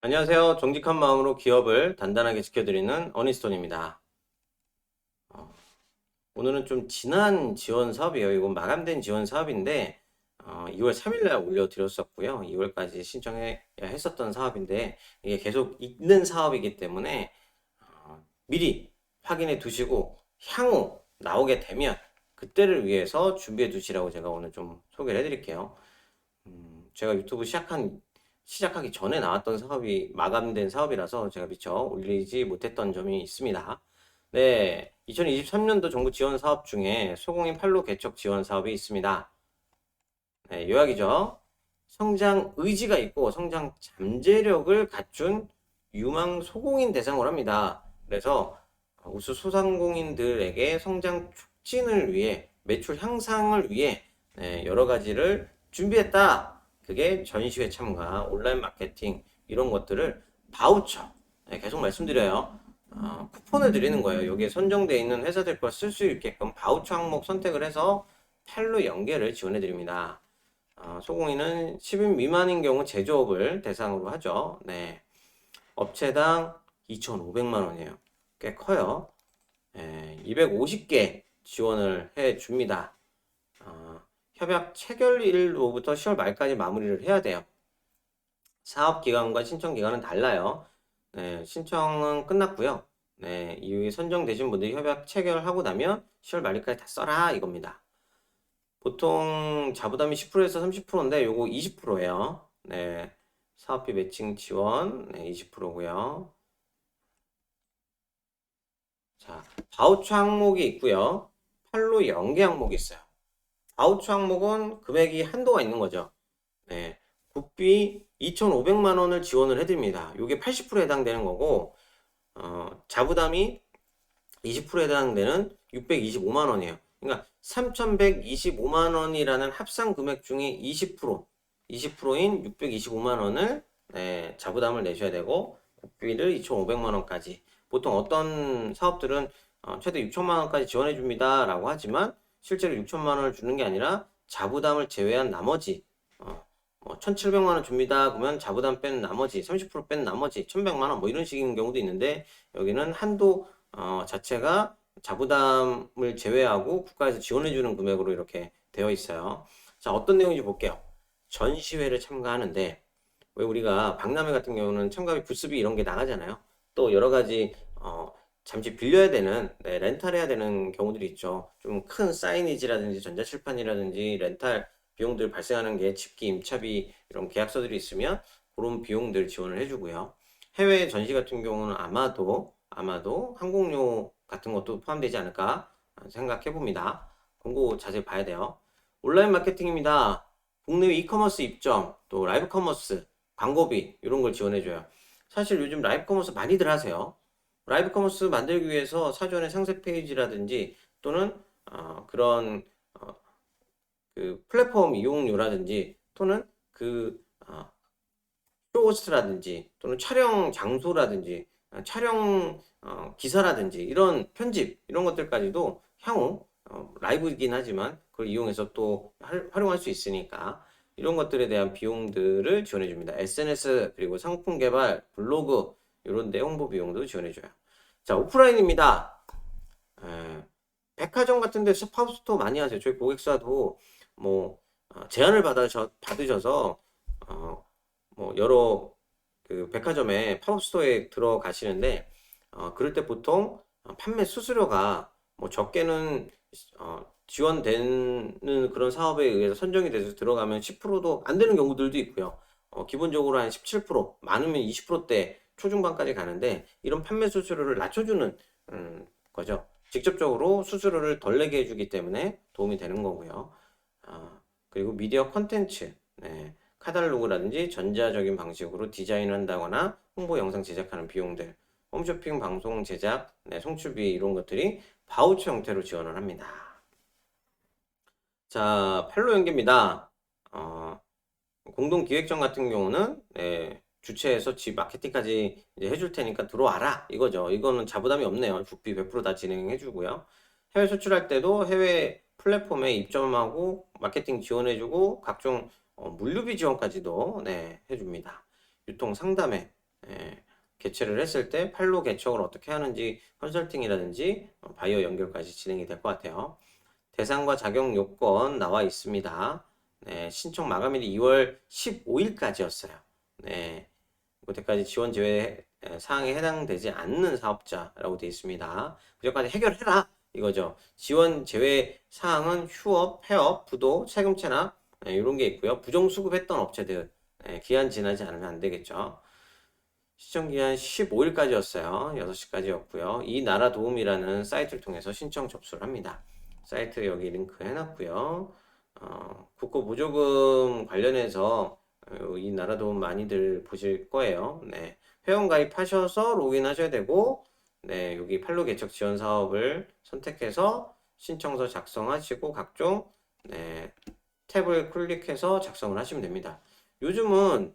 안녕하세요. 정직한 마음으로 기업을 단단하게 지켜드리는 어니스톤입니다. 어, 오늘은 좀 지난 지원 사업이에요. 이건 마감된 지원 사업인데 2월 3일 날 올려드렸었고요. 2월까지 신청해 했었던 사업인데 이게 계속 있는 사업이기 때문에 미리 확인해 두시고 향후 나오게 되면 그때를 위해서 준비해 두시라고 제가 오늘 좀 소개를 해드릴게요. 제가 유튜브 시작하기 전에 나왔던 사업이 마감된 사업이라서 제가 미처 올리지 못했던 점이 있습니다. 네, 2023년도 정부 지원 사업 중에 소공인 판로 개척 지원 사업이 있습니다. 네, 요약이죠. 성장 의지가 있고 성장 잠재력을 갖춘 유망 소공인 대상으로 합니다. 그래서 우수 소상공인들에게 성장 촉진을 위해 매출 향상을 위해 여러 가지를 준비했다. 그게 전시회 참가, 온라인 마케팅 이런 것들을 바우처 계속 말씀드려요. 쿠폰을 드리는 거예요. 여기에 선정되어 있는 회사들 걸 쓸 수 있게끔 바우처 항목 선택을 해서 팔로 연계를 지원해 드립니다. 소공인은 10인 미만인 경우 제조업을 대상으로 하죠. 네. 업체당 2,500만 원이에요. 꽤 커요. 250개 지원을 해 줍니다. 협약 체결일로부터 10월 말까지 마무리를 해야 돼요. 사업 기간과 신청 기간은 달라요. 네, 신청은 끝났고요. 네, 이후에 선정되신 분들이 협약 체결하고 나면 10월 말까지 다 써라 이겁니다. 보통 자부담이 10%에서 30%인데 요거 20%예요. 네. 사업비 매칭 지원 네, 20%고요. 자, 바우처 항목이 있고요. 팔로 연계 항목이 있어요. 바우처 항목은 금액이 한도가 있는 거죠. 네. 국비 2,500만 원을 지원을 해드립니다. 요게 80%에 해당되는 거고 자부담이 20%에 해당되는 625만 원이에요. 그러니까 3,125만 원이라는 합산 금액 중에 20%인 625만 원을 자부담을 내셔야 되고 국비를 2,500만 원까지. 보통 어떤 사업들은 최대 6천만 원까지 지원해 줍니다 라고 하지만 실제로 6천만 원을 주는 게 아니라 자부담을 제외한 나머지 1,700만 원 줍니다. 그러면 자부담 뺀 나머지 30%뺀 나머지 1,100만 원 뭐 이런 식인 경우도 있는데 여기는 한도 자체가 자부담을 제외하고 국가에서 지원해주는 금액으로 이렇게 되어 있어요. 자, 어떤 내용인지 볼게요. 전시회를 참가하는데 왜 우리가 박람회 같은 경우는 참가비 부스비 이런 게 나가잖아요. 또 여러 가지 잠시 빌려야 되는 렌탈해야 되는 경우들이 있죠. 좀 큰 사이니지라든지 전자칠판이라든지 렌탈 비용들 발생하는 게 집기, 임차비 이런 계약서들이 있으면 그런 비용들 지원을 해주고요. 해외 전시 같은 경우는 아마도 항공료 같은 것도 포함되지 않을까 생각해 봅니다. 공고 자세히 봐야 돼요. 온라인 마케팅입니다. 국내외 이커머스 입점, 또 라이브 커머스, 광고비 이런 걸 지원해줘요. 사실 요즘 라이브 커머스 많이들 하세요. 라이브 커머스 만들기 위해서 사전에 상세 페이지라든지 또는 그런 그 플랫폼 이용료라든지 또는 그 쇼호스트라든지 또는 촬영 장소라든지 촬영 기사라든지 이런 편집 이런 것들까지도 향후 라이브이긴 하지만 그걸 이용해서 또 활용할 수 있으니까 이런 것들에 대한 비용들을 지원해 줍니다. SNS 그리고 상품 개발, 블로그 이런 데 홍보 비용도 지원해 줘요. 자, 오프라인입니다. 에, 백화점 같은 데서 팝스토어 많이 하세요. 저희 고객사도 뭐 제안을 받으셔서 뭐 여러 그 백화점에 팝업스토어에 들어가시는데 그럴 때 보통 판매 수수료가 뭐 적게는 지원되는 그런 사업에 의해서 선정이 돼서 들어가면 10%도 안 되는 경우들도 있고요. 기본적으로 한 17%, 많으면 20%대 초중반까지 가는데 이런 판매 수수료를 낮춰주는 거죠. 직접적으로 수수료를 덜 내게 해주기 때문에 도움이 되는 거고요. 그리고 미디어 컨텐츠, 카탈로그라든지 전자적인 방식으로 디자인한다거나 홍보 영상 제작하는 비용들, 홈쇼핑 방송 제작, 송출비 이런 것들이 바우처 형태로 지원을 합니다. 자, 팔로 연계입니다. 공동기획전 같은 경우는 주최해서 지 마케팅까지 이제 해줄 테니까 들어와라 이거죠. 이거는 자부담이 없네요. 국비 100%다 진행해 주고요. 해외 수출할 때도 해외 플랫폼에 입점하고 마케팅 지원해주고 각종 물류비 지원까지도 해줍니다. 유통 상담회 개최를 했을 때 판로 개척을 어떻게 하는지 컨설팅이라든지 바이오 연결까지 진행이 될 것 같아요. 대상과 자격 요건 나와 있습니다. 네, 신청 마감일이 2월 15일까지였어요. 네, 그때까지 지원 제외 사항에 해당되지 않는 사업자라고 되어 있습니다. 그전까지 해결해라 이거죠. 지원 제외 사항은 휴업, 폐업, 부도, 세금 체납 이런 게 있고요. 부정 수급했던 업체들 기한 지나지 않으면 안 되겠죠. 시청 기한 15일까지였어요. 6시까지였고요. 이 나라 도움이라는 사이트를 통해서 신청 접수를 합니다. 사이트 여기 링크 해놨고요. 국고 보조금 관련해서 이 나라 도움 많이들 보실 거예요. 네. 회원 가입하셔서 로그인 하셔야 되고, 네, 여기 판로 개척 지원 사업을 선택해서 신청서 작성하시고 각종 네, 탭을 클릭해서 작성을 하시면 됩니다. 요즘은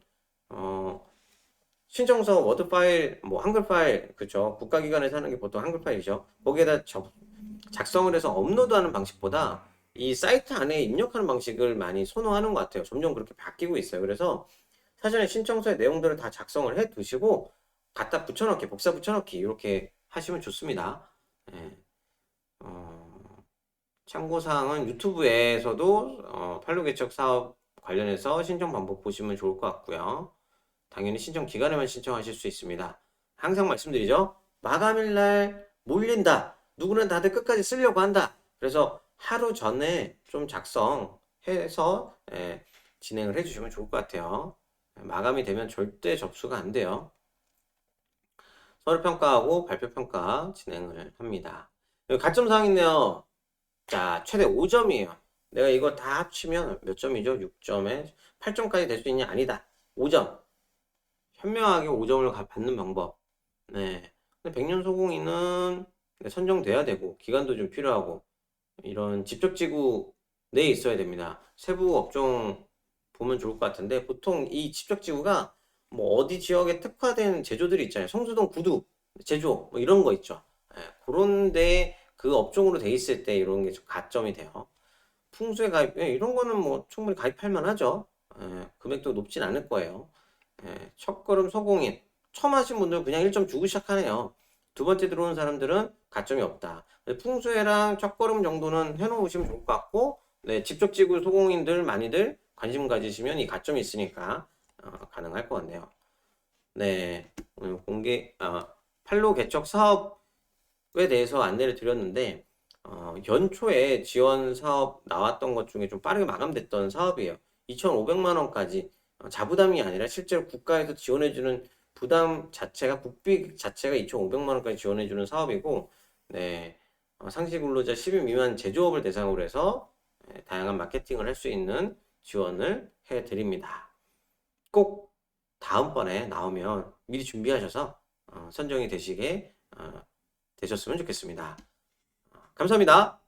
신청서 워드 파일, 뭐 한글 파일, 그죠? 국가기관에서 하는 게 보통 한글 파일이죠. 거기에다 작성을 해서 업로드하는 방식보다 이 사이트 안에 입력하는 방식을 많이 선호하는 것 같아요. 점점 그렇게 바뀌고 있어요. 그래서 사전에 신청서의 내용들을 다 작성을 해 두시고 갖다 붙여넣기, 복사 붙여넣기 이렇게 하시면 좋습니다. 예. 참고사항은 유튜브에서도 판로 개척 사업 관련해서 신청 방법 보시면 좋을 것 같고요. 당연히 신청 기간에만 신청하실 수 있습니다. 항상 말씀드리죠. 마감일날 몰린다. 누구는 다들 끝까지 쓰려고 한다. 그래서 하루 전에 좀 작성해서 진행을 해주시면 좋을 것 같아요. 마감이 되면 절대 접수가 안 돼요. 서류평가하고 발표평가 진행을 합니다. 여기 가점사항 있네요. 자, 최대 5점이에요. 내가 이거 다 합치면 몇 점이죠? 6점에 8점까지 될 수 있냐? 아니다. 5점. 현명하게 5점을 받는 방법. 네. 근데 백년 소공인은 선정돼야 되고, 기간도 좀 필요하고, 이런 집적지구 내에 있어야 됩니다. 세부 업종 보면 좋을 것 같은데, 보통 이 집적지구가 뭐 어디 지역에 특화된 제조들이 있잖아요. 성수동 구두, 제조, 뭐 이런 거 있죠. 그런데 그 업종으로 돼 있을 때 이런 게 좀 가점이 돼요. 풍수에 가입, 이런 거는 뭐 충분히 가입할 만하죠. 금액도 높진 않을 거예요. 첫걸음 소공인 처음 하신 분들 그냥 1점 주고 시작하네요. 두 번째 들어오는 사람들은 가점이 없다. 풍수해랑 첫걸음 정도는 해놓으시면 좋을 것 같고, 네, 직접지구 소공인들 많이들 관심 가지시면 이 가점이 있으니까 가능할 것 같네요. 네, 오늘 판로 개척 사업에 대해서 안내를 드렸는데 연초에 지원 사업 나왔던 것 중에 좀 빠르게 마감됐던 사업이에요. 2,500만 원까지 자부담이 아니라 실제로 국가에서 지원해주는 부담 자체가 국비 자체가 2,500만 원까지 지원해주는 사업이고, 네, 상시 근로자 10인 미만 제조업을 대상으로 해서 다양한 마케팅을 할 수 있는 지원을 해드립니다. 꼭 다음번에 나오면 미리 준비하셔서 선정이 되시게 되셨으면 좋겠습니다. 감사합니다.